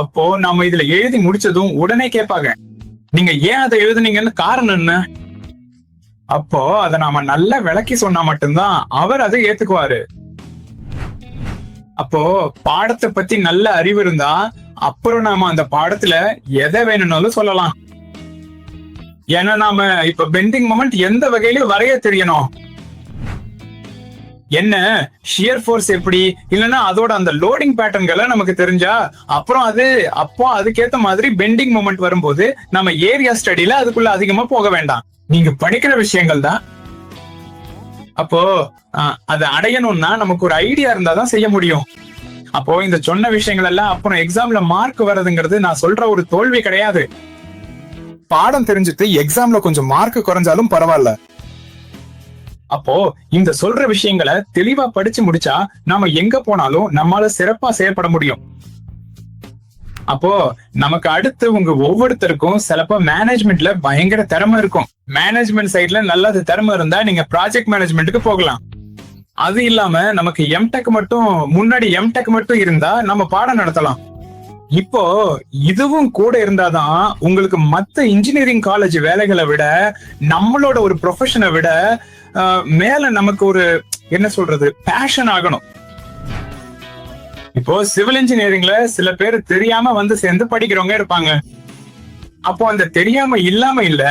அப்போ நாம இதுல எழுதி முடிச்சதும் உடனே கேட்பாங்க, நீங்க ஏன் அதை எழுதுனீங்கன்னு காரணம் என்ன? அப்போ அதை நாம நல்லா விளக்கி சொன்னா மட்டும்தான் அவர் அதை ஏத்துக்குவாரு. அப்போ பாடத்தை பத்தி நல்ல அறிவு இருந்தா அப்புறம் நாம அந்த பாடத்துல எதை வேணும்னாலும் சொல்லலாம். ஏன்னா நாம இப்ப பெண்டிங் மொமெண்ட் எந்த வகையிலும் வரைய தெரியணும். என்ன ஷியர் ஃபோர்ஸ் எப்படி, இல்லைன்னா அதோட அந்த லோடிங் பேட்டர்ன்களை நமக்கு தெரிஞ்சா அப்புறம் அப்போ அதுக்கேத்த மாதிரி பெண்டிங் மொமெண்ட் வரும்போது நம்ம ஏரியா ஸ்டடியில அதுக்குள்ள அதிகமா போக வேண்டாம். நீங்க படிக்கிற விஷயங்கள் தான். அப்போ அதை அடையணும்னா நமக்கு ஒரு ஐடியா இருந்தாதான் செய்ய முடியும். அப்போ இந்த சொன்ன விஷயங்கள் எல்லாம் அப்புறம் எக்ஸாம்ல மார்க் வர்றதுங்கிறது நான் சொல்ற ஒரு தோல்வி கிடையாது. பாடம் தெரிஞ்சுட்டு எக்ஸாம்ல கொஞ்சம் மார்க் குறைஞ்சாலும் பரவாயில்ல. அப்போ இந்த சொல்ற விஷயங்களை தெளிவா படிச்சு முடிச்சா நாம எங்க போனாலும் நம்மால சிறப்பா செயல்பட முடியும். அப்போ நமக்கு அடுத்து உங்க ஒவ்வொருத்தருக்கும் சிலப்போ மேனேஜ்மெண்ட்ல பயங்கர திறமை இருக்கும். மேனேஜ்மெண்ட் சைட்ல நல்ல திறமை இருந்தா நீங்க ப்ராஜெக்ட் மேனேஜ்மெண்ட்டுக்கு போகலாம். அது இல்லாம நமக்கு எம்டெக் மட்டும் இருந்தா நம்ம பாடம் நடத்தலாம். இப்போ இதுவும் கூட இருந்தாதான் உங்களுக்கு மத்த இன்ஜினியரிங் காலேஜ் வேலைகளை விட நம்மளோட ஒரு ப்ரொஃபஷனை விட மேல நமக்கு ஒரு என்ன சொல்றது பேஷன் ஆகணும். இப்போ சிவில் இன்ஜினியரிங்ல சில பேர் தெரியாம வந்து சேர்ந்து படிக்கிறவங்க இருப்பாங்க. அப்போ அந்த தெரியாம இல்லாம இல்ல,